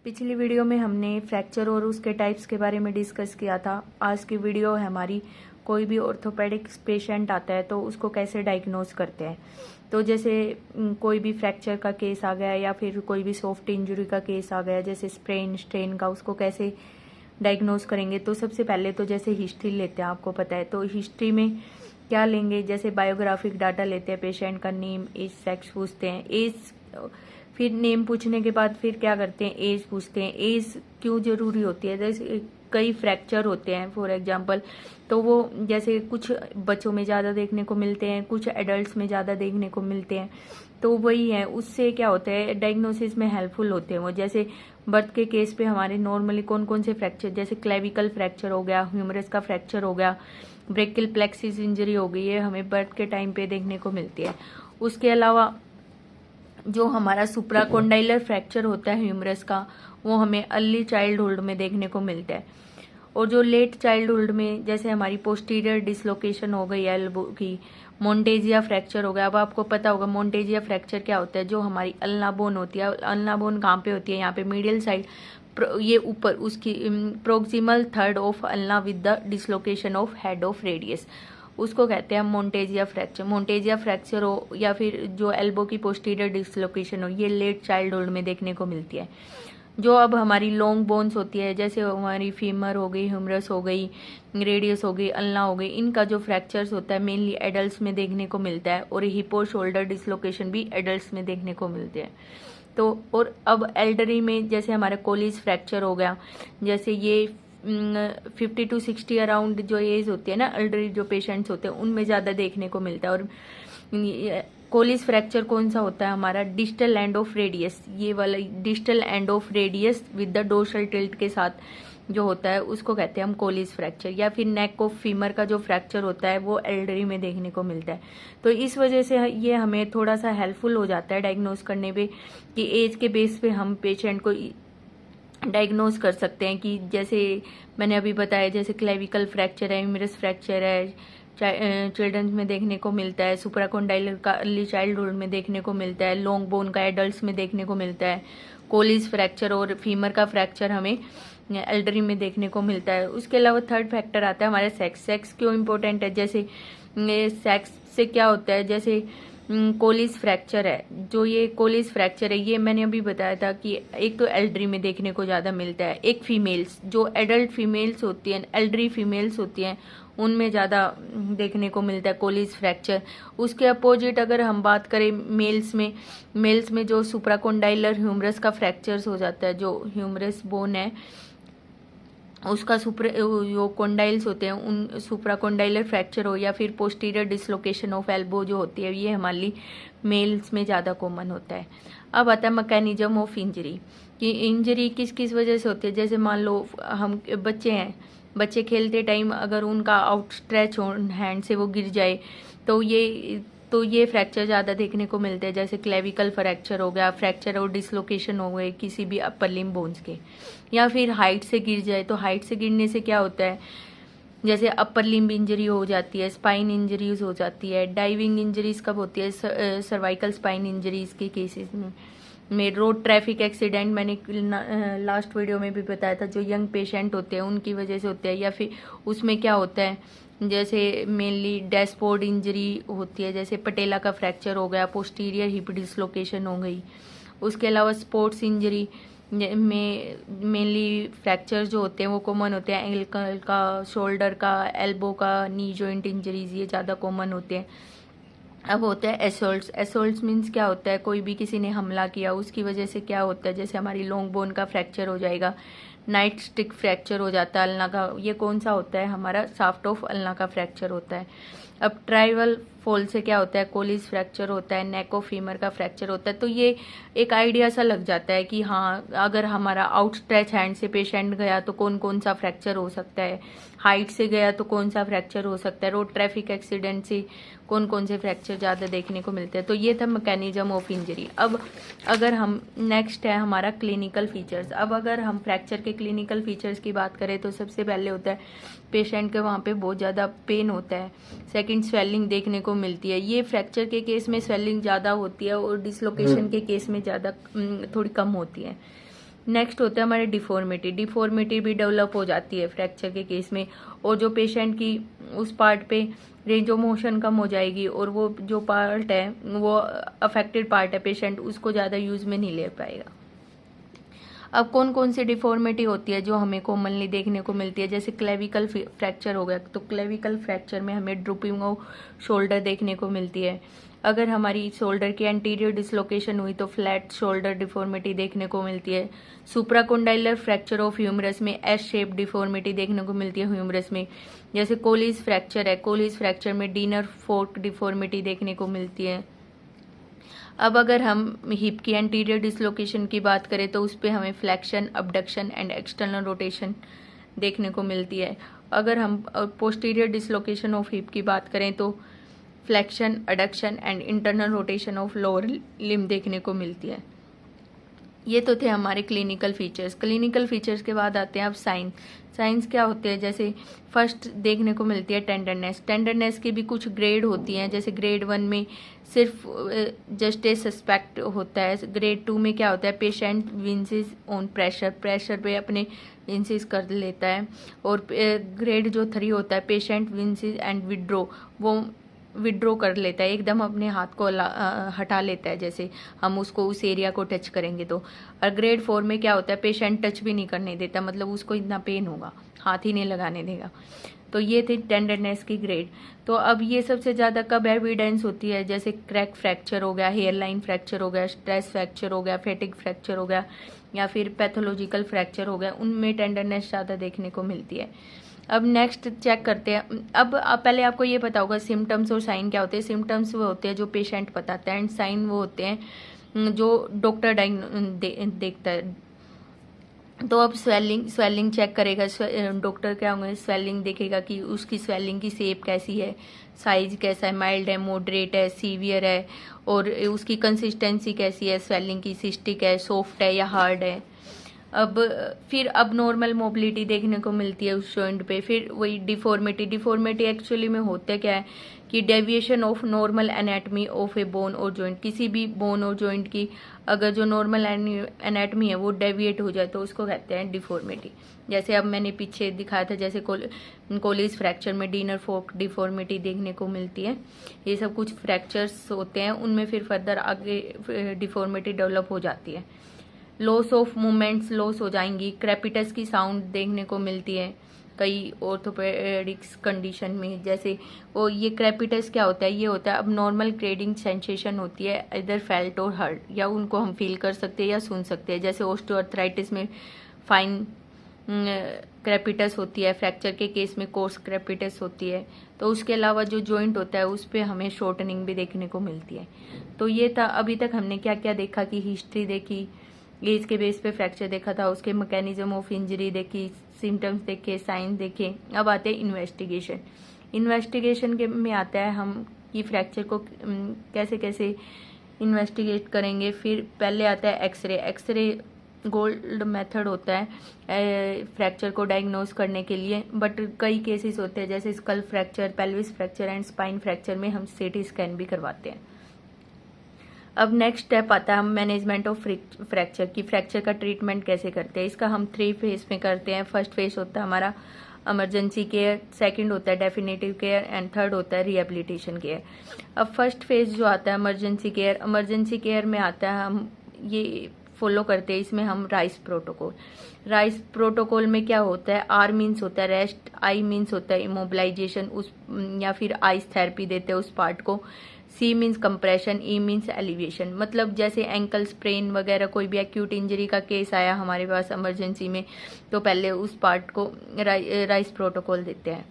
पिछली वीडियो में हमने फ्रैक्चर और उसके टाइप्स के बारे में डिस्कस किया था। आज की वीडियो है हमारी, कोई भी ऑर्थोपेडिक्स पेशेंट आता है तो उसको कैसे डायग्नोज करते हैं। तो जैसे कोई भी फ्रैक्चर का केस आ गया या फिर कोई भी सॉफ्ट इंजरी का केस आ गया, जैसे स्प्रेन स्ट्रेन का, उसको कैसे डायग्नोज करेंगे। तो सबसे पहले तो जैसे हिस्ट्री लेते हैं, आपको पता है। तो हिस्ट्री में क्या लेंगे, जैसे बायोग्राफिक डाटा लेते हैं, पेशेंट का नेम एज सेक्स पूछते हैं, एज, फिर नेम पूछने के बाद फिर क्या करते हैं, एज पूछते हैं। एज क्यों जरूरी होती है, जैसे कई फ्रैक्चर होते हैं फॉर एग्जांपल, तो वो जैसे कुछ बच्चों में ज़्यादा देखने को मिलते हैं, कुछ एडल्ट्स में ज़्यादा देखने को मिलते हैं। तो वही है, उससे क्या होता है, डायग्नोसिस में हेल्पफुल होते हैं वो। जैसे बर्थ के केस पे हमारे नॉर्मली कौन कौन से फ्रैक्चर, जैसे क्लेविकल फ्रैक्चर हो गया, ह्यूमरस का फ्रैक्चर हो गया, ब्रेकियल प्लेक्सिस इंजरी हो गई, ये हमें बर्थ के टाइम पे देखने को मिलती है। उसके अलावा जो हमारा सुप्राकोंडाइलर फ्रैक्चर होता है ह्यूमरस का, वो हमें अर्ली चाइल्डहुड में देखने को मिलता है। और जो लेट चाइल्डहुड में, जैसे हमारी पोस्टीरियर डिसलोकेशन हो गई एल्बो की, मोन्टेजिया फ्रैक्चर हो गया। अब आपको पता होगा मोन्टेजिया फ्रैक्चर क्या होता है। जो हमारी अल्ना बोन होती है, अल्ना बोन कहाँ पे होती है, यहाँ पे मीडियल साइड, ये ऊपर उसकी proximal third of ulna with the dislocation of head of radius, उसको कहते हैं मोन्टेजिया फ्रैक्चर। मोन्टेजिया फ्रैक्चर हो या फिर जो एल्बो की पोस्टीरियर डिसलोकेशन हो, ये लेट चाइल्डहुड में देखने को मिलती है। जो अब हमारी लॉन्ग बोन्स होती है, जैसे हमारी फीमर हो गई, ह्यूमरस हो गई, रेडियस हो गई, अल्ना हो गई, इनका जो फ्रैक्चर्स होता है मेनली एडल्ट्स में देखने को मिलता है। और हिपो शोल्डर डिसलोकेशन भी एडल्ट्स में देखने को मिलते हैं। तो और अब एल्डरी में जैसे हमारा कोलिस फ्रैक्चर हो गया, जैसे ये 50 to 60 अराउंड जो एज होती है ना, एल्डरी जो पेशेंट्स होते हैं उनमें ज़्यादा देखने को मिलता है। और कोलिस फ्रैक्चर कौन सा होता है हमारा, डिस्टल एंड ऑफ रेडियस, ये वाला distal end of radius with the dorsal tilt के साथ जो होता है, उसको कहते हैं हम कोलिस फ्रैक्चर। या फिर नेक ऑफ फीमर का जो फ्रैक्चर होता है वो एल्डरी में देखने को मिलता है। तो इस वजह से ये हमें थोड़ा सा हेल्पफुल हो जाता है डायग्नोज करने पे, कि एज के बेस पे हम पेशेंट को डायग्नोज कर सकते हैं। कि जैसे मैंने अभी बताया, जैसे क्लेविकल फ्रैक्चर है, ह्यूमरस फ्रैक्चर है, चिल्ड्रंस में देखने को मिलता है, सुप्राकोंडाइलर का अर्ली चाइल्डहुड में देखने को मिलता है, लॉन्ग बोन का एडल्ट्स में देखने को मिलता है, कोलिस फ्रैक्चर और फीमर का फ्रैक्चर हमें एल्डरी में देखने को मिलता है। उसके अलावा थर्ड फैक्टर आता है हमारे सेक्स। सेक्स क्यों इम्पोर्टेंट है, जैसे सेक्स से क्या होता है, जैसे कोलिस फ्रैक्चर है, जो ये कोलिस फ्रैक्चर है, ये मैंने अभी बताया था कि एक तो एल्डरी में देखने को ज़्यादा मिलता है, एक फीमेल्स, जो एडल्ट फीमेल्स होती हैं, एल्डरी फीमेल्स होती हैं, उनमें ज़्यादा देखने को मिलता है कोलिस फ्रैक्चर। उसके अपोजिट अगर हम बात करें मेल्स में जो सुप्राकोंडाइलर ह्यूमरस का फ्रैक्चर्स हो जाता है, जो ह्यूमरस बोन है उसका जो कोंडाइल्स होते हैं, उन सुप्राकोंडाइलर फ्रैक्चर हो या फिर पोस्टीरियर डिसलोकेशन ऑफ एल्बो जो होती है, ये हमारी मेल्स में ज़्यादा कॉमन होता है। अब आता है मैकेनिज्म ऑफ इंजरी, कि इंजरी किस किस वजह से होती है। जैसे मान लो हम बच्चे हैं, बच्चे खेलते टाइम अगर उनका आउटस्ट्रेच हैंड से वो गिर जाए, तो ये फ्रैक्चर ज़्यादा देखने को मिलते हैं। जैसे क्लेविकल फ्रैक्चर हो गया, फ्रैक्चर और डिसलोकेशन हो गए किसी भी अपर लिम्ब बोन्स के, या फिर हाइट से गिर जाए। तो हाइट से गिरने से क्या होता है, जैसे अपर लिम्ब इंजरी हो जाती है, स्पाइन इंजरीज हो जाती है। डाइविंग इंजरीज कब होती है, सर्वाइकल स्पाइन इंजरीज के केसेस में। रोड ट्रैफिक एक्सीडेंट मैंने लास्ट वीडियो में भी बताया था, जो यंग पेशेंट होते हैं उनकी वजह से होते हैं। या फिर उसमें क्या होता है, जैसे मेनली डैशबोर्ड इंजरी होती है, जैसे पटेला का फ्रैक्चर हो गया, पोस्टीरियर हिप डिसलोकेशन हो गई। उसके अलावा स्पोर्ट्स इंजरी में मेनली फ्रैक्चर जो होते हैं वो कॉमन होते हैं, एंकल का, शोल्डर का, एल्बो का, नी जॉइंट इंजरीज, ये ज़्यादा कॉमन होते हैं। अब होता है एसोल्ट्स। एसोल्ट्स मीन्स क्या होता है, कोई भी किसी ने हमला किया उसकी वजह से क्या होता है, जैसे हमारी लॉन्ग बोन का फ्रैक्चर हो जाएगा, नाइट स्टिक फ्रैक्चर हो जाता है अल्ना का, ये कौन सा होता है हमारा, शाफ्ट ऑफ अल्ना का फ्रैक्चर होता है। अब ट्राइवल फॉल से क्या होता है, कोलिस फ्रैक्चर होता है, नेक ऑफ फीमर का फ्रैक्चर होता है। तो ये एक आइडिया सा लग जाता है कि हाँ, अगर हमारा आउटस्ट्रेच हैंड से पेशेंट गया तो कौन कौन सा फ्रैक्चर हो सकता है, हाइट से गया तो कौन सा फ्रैक्चर हो सकता है, रोड ट्रैफिक एक्सीडेंट से कौन कौन से फ्रैक्चर ज़्यादा देखने को मिलते हैं। तो ये था मैकेनिज्म ऑफ इंजरी। अब अगर हम नेक्स्ट है हमारा क्लिनिकल फीचर्स। अब अगर हम फ्रैक्चर के क्लिनिकल फीचर्स की बात करें तो सबसे पहले होता है पेशेंट के वहाँ पे बहुत ज़्यादा पेन होता है। सेकंड, स्वेलिंग देखने को मिलती है। ये फ्रैक्चर के केस में स्वेलिंग ज़्यादा होती है और डिसलोकेशन के केस में ज़्यादा थोड़ी कम होती है। नेक्स्ट होता है हमारे डिफॉर्मिटी। डिफॉर्मिटी भी डेवलप हो जाती है फ्रैक्चर के केस में, और जो पेशेंट की उस पार्ट पे रेंज ऑफ मोशन कम हो जाएगी, और वो जो पार्ट है वो अफेक्टेड पार्ट है पेशेंट उसको ज़्यादा यूज में नहीं ले पाएगा। अब कौन कौन सी डिफॉर्मिटी होती है जो हमें कॉमनली देखने को मिलती है, जैसे क्लेविकल फ्रैक्चर हो गया, तो क्लेविकल फ्रैक्चर में हमें ड्रूपिंग ऑफ शोल्डर देखने को मिलती है। अगर हमारी शोल्डर की एंटीरियर डिसलोकेशन हुई तो फ्लैट शोल्डर डिफॉर्मिटी देखने को मिलती है। सुप्राकोंडाइलर फ्रैक्चर ऑफ ह्यूमरस में एस शेप डिफॉर्मिटी देखने को मिलती है ह्यूमरस में। जैसे कोलिस फ्रैक्चर है, कोलिस फ्रैक्चर में डीनर फोर्क डिफॉर्मिटी देखने को मिलती है। अब अगर हम हिप की एंटीरियर डिसलोकेशन की बात करें तो उस पर हमें flexion, abduction and external rotation देखने को मिलती है। अगर हम पोस्टीरियर डिसलोकेशन ऑफ हिप की बात करें तो flexion, adduction and internal rotation of lower limb देखने को मिलती है। ये तो थे हमारे क्लिनिकल फीचर्स। क्लिनिकल फीचर्स के बाद आते हैं अब साइन। साइंस क्या होते हैं, जैसे फर्स्ट देखने को मिलती है टेंडरनेस। टेंडरनेस की भी कुछ ग्रेड होती हैं, जैसे ग्रेड 1 में सिर्फ जस्ट ए सस्पेक्ट होता है। ग्रेड 2 में क्या होता है, पेशेंट विंसेस ऑन प्रेशर, प्रेशर पे अपने विंसेस कर लेता है। और ग्रेड जो 3 होता है, पेशेंट विंसेस एंड विड्रो, वो विड्रॉ कर लेता है, एकदम अपने हाथ को हटा लेता है, जैसे हम उसको उस एरिया को टच करेंगे तो। और ग्रेड 4 में क्या होता है, पेशेंट टच भी नहीं करने देता, मतलब उसको इतना पेन होगा, हाथ ही नहीं लगाने देगा। तो ये थी टेंडरनेस की ग्रेड। तो अब ये सबसे ज़्यादा कब एविडेंस होती है, जैसे क्रैक फ्रैक्चर हो गया, हेयर लाइन फ्रैक्चर हो गया, स्ट्रेस फ्रैक्चर हो गया, फैटिग फ्रैक्चर हो गया, या फिर पैथोलॉजिकल फ्रैक्चर हो गया, उनमें टेंडरनेस ज़्यादा देखने को मिलती है। अब नेक्स्ट चेक करते हैं। अब पहले आपको ये पता होगा सिम्टम्स और साइन क्या होते हैं। सिम्टम्स वो होते हैं जो पेशेंट बताता है, एंड साइन वो होते हैं जो डॉक्टर देखता है। तो अब स्वेलिंग चेक करेगा डॉक्टर, क्या होंगे, स्वेलिंग देखेगा कि उसकी स्वेलिंग की शेप कैसी है, साइज कैसा है, माइल्ड है, मॉडरेट है, सीवियर है, और उसकी कंसिस्टेंसी कैसी है, स्वेलिंग की सिस्टिक है, सॉफ्ट है या हार्ड है। अब फिर अब नॉर्मल मोबिलिटी देखने को मिलती है उस जॉइंट पे। फिर वही डिफॉर्मिटी। डिफॉर्मिटी एक्चुअली में होता क्या है कि deviation of normal anatomy of A bone और जॉइंट, किसी भी बोन और जॉइंट की अगर जो नॉर्मल एनाटमी है वो डेविएट हो जाए तो उसको कहते हैं डिफॉर्मिटी। जैसे अब मैंने पीछे दिखाया था, जैसे कोलिस फ्रैक्चर में डीनर फोर्क डिफॉर्मिटी देखने को मिलती है। ये सब कुछ फ्रैक्चर्स होते हैं, उनमें फिर फर्दर आगे डिफॉर्मिटी डेवलप हो जाती है। लॉस ऑफ मूवमेंट्स लॉस हो जाएंगी। क्रेपिटस की साउंड देखने को मिलती है कई ऑर्थोपेडिक्स कंडीशन में। जैसे वो ये क्रेपिटस क्या होता है, ये होता है अब नॉर्मल ग्रेडिंग सेंसेशन होती है, इधर फेल्ट और हर्ट, या उनको हम फील कर सकते हैं या सुन सकते हैं। जैसे ऑस्टियोआर्थराइटिस में फाइन क्रेपिटस होती है, फ्रैक्चर के केस में कोर्स क्रेपिटस होती है। तो उसके अलावा जो जॉइंट होता है उस पर हमें शॉर्टनिंग भी देखने को मिलती है। तो ये था अभी तक हमने क्या क्या देखा, कि हिस्ट्री देखी, एज के बेस पे फ्रैक्चर देखा था, उसके मैकेनिज्म ऑफ इंजरी देखी, सिम्टम्स देखे, साइन देखे। अब आते हैं इन्वेस्टिगेशन। इन्वेस्टिगेशन के में आता है हम कि फ्रैक्चर को कैसे कैसे इन्वेस्टिगेट करेंगे। फिर पहले आता है एक्सरे। एक्सरे गोल्ड मेथड होता है फ्रैक्चर को डायग्नोज करने के लिए, बट कई केसेस होते हैं जैसे skull fracture, pelvis fracture and spine fracture में हम सीटी स्कैन भी करवाते हैं। अब नेक्स्ट स्टेप आता है हम मैनेजमेंट ऑफ फ्रैक्चर की, फ्रैक्चर का ट्रीटमेंट कैसे करते हैं। इसका हम 3 फेज में करते हैं। फर्स्ट फेज होता है हमारा इमरजेंसी केयर, सेकंड होता है डेफिनेटिव केयर, एंड थर्ड होता है रिहेबिलिटेशन केयर। अब फर्स्ट फेज जो आता है इमरजेंसी केयर, इमरजेंसी केयर में आता है हम ये फॉलो करते हैं, इसमें हम राइस प्रोटोकॉल। राइस प्रोटोकॉल में क्या होता है, आर मीन्स होता है रेस्ट, आई मीन्स होता है इमोबिलाइजेशन उस या फिर आइस थेरेपी देते हैं उस पार्ट को, C means compression, E means elevation. मतलब जैसे एंकल स्प्रेन वगैरह कोई भी एक्यूट इंजरी का केस आया हमारे पास इमरजेंसी में तो पहले उस पार्ट को राइस प्रोटोकॉल देते हैं।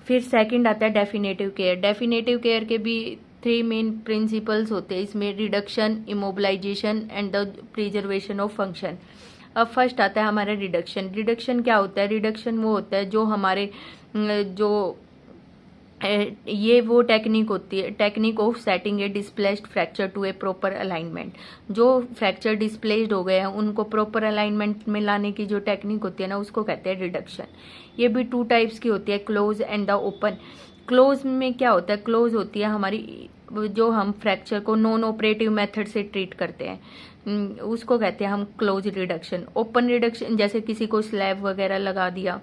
फिर सेकंड आता है डेफिनेटिव केयर। डेफिनेटिव केयर के भी 3 मेन प्रिंसिपल्स होते हैं इसमें, reduction, immobilisation and the preservation of function. अब फर्स्ट आता है हमारा रिडक्शन। रिडक्शन क्या होता है, रिडक्शन वो होता है जो हमारे जो ये वो टेक्निक होती है, technique of setting a displaced fracture to a proper alignment. जो फ्रैक्चर डिस्प्लेस्ड हो गए हैं उनको प्रॉपर अलाइनमेंट में लाने की जो टेक्निक होती है ना, उसको कहते हैं रिडक्शन। ये भी 2 टाइप्स की होती है, close and the open. Close में क्या होता है, क्लोज होती है हमारी जो हम फ्रैक्चर को नॉन ऑपरेटिव मेथड से ट्रीट करते हैं। उसको कहते हैं हम क्लोज रिडक्शन। ओपन रिडक्शन जैसे किसी को स्लैब वगैरह लगा दिया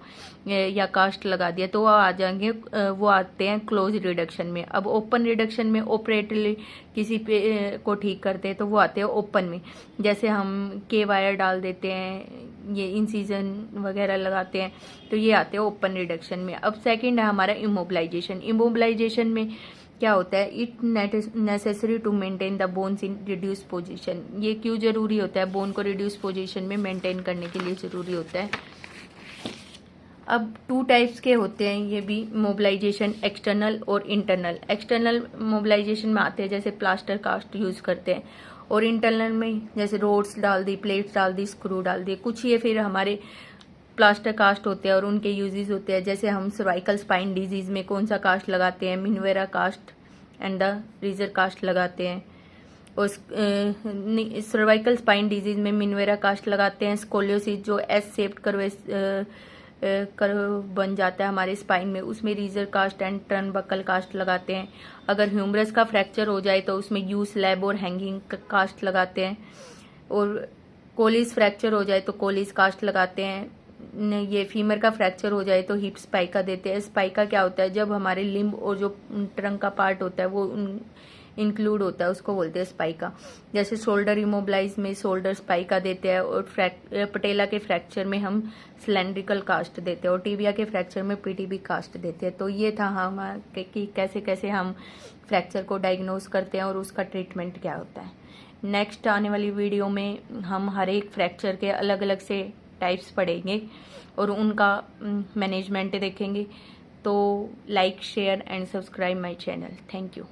या कास्ट लगा दिया तो वो आ जाएंगे, वो आते हैं क्लोज रिडक्शन में। अब ओपन रिडक्शन में ऑपरेटरली किसी पे को ठीक करते हैं तो वो आते हैं ओपन में। जैसे हम के वायर डाल देते हैं, ये इंसिजन वगैरह लगाते हैं तो ये आते हैं ओपन रिडक्शन में। अब सेकंड है हमारा इमोबिलाइजेशन। इमोबिलाइजेशन में क्या होता है, it necessary to maintain the bones in reduce position. ये क्यों जरूरी होता है, बोन को रिड्यूस पोजीशन में मेंटेन करने के लिए जरूरी होता है। अब 2 टाइप्स के होते हैं ये भी मोबिलाइजेशन, एक्सटर्नल और इंटरनल। एक्सटर्नल मोबिलाइजेशन में आते हैं जैसे प्लास्टर कास्ट यूज करते हैं, और इंटरनल में जैसे रोड्स डाल दी, प्लेट्स डाल दी, स्क्रू डाल दिए। कुछ ये फिर हमारे प्लास्टर कास्ट होते हैं और उनके यूजेस होते हैं। जैसे हम सर्वाइकल स्पाइन डिजीज में कौन सा कास्ट लगाते हैं, मिनवेरा कास्ट एंड द रीजर कास्ट लगाते हैं। और सर्वाइकल स्पाइन डिजीज में मिनवेरा कास्ट लगाते हैं। स्कोलियोसिस जो एस शेप्ड कर्व बन जाता है हमारे स्पाइन में, उसमें रीजर कास्ट एंड टर्नबकल कास्ट लगाते हैं। अगर ह्यूमरस का फ्रैक्चर हो जाए तो उसमें यू स्लैब और हैंगिंग कास्ट लगाते हैं। और कोलिस फ्रैक्चर हो जाए तो कोलिस कास्ट लगाते हैं। ये फीमर का फ्रैक्चर हो जाए तो हिप स्पाइका देते हैं। स्पाइका क्या होता है, जब हमारे लिम्ब और जो ट्रंक का पार्ट होता है वो इंक्लूड होता है, उसको बोलते हैं स्पाइका। जैसे शोल्डर इमोबिलाइज में शोल्डर स्पाइका देते हैं, और पटेला के फ्रैक्चर में हम सिलेंड्रिकल कास्ट देते हैं, और टिबिया के फ्रैक्चर में पीटीबी कास्ट देते हैं। तो ये था हम कि कैसे कैसे हम फ्रैक्चर को डायग्नोज करते हैं और उसका ट्रीटमेंट क्या होता है। नेक्स्ट आने वाली वीडियो में हम हर एक फ्रैक्चर के अलग अलग से टाइप्स पढ़ेंगे और उनका मैनेजमेंट देखेंगे। तो like, share and subscribe my channel. Thank you.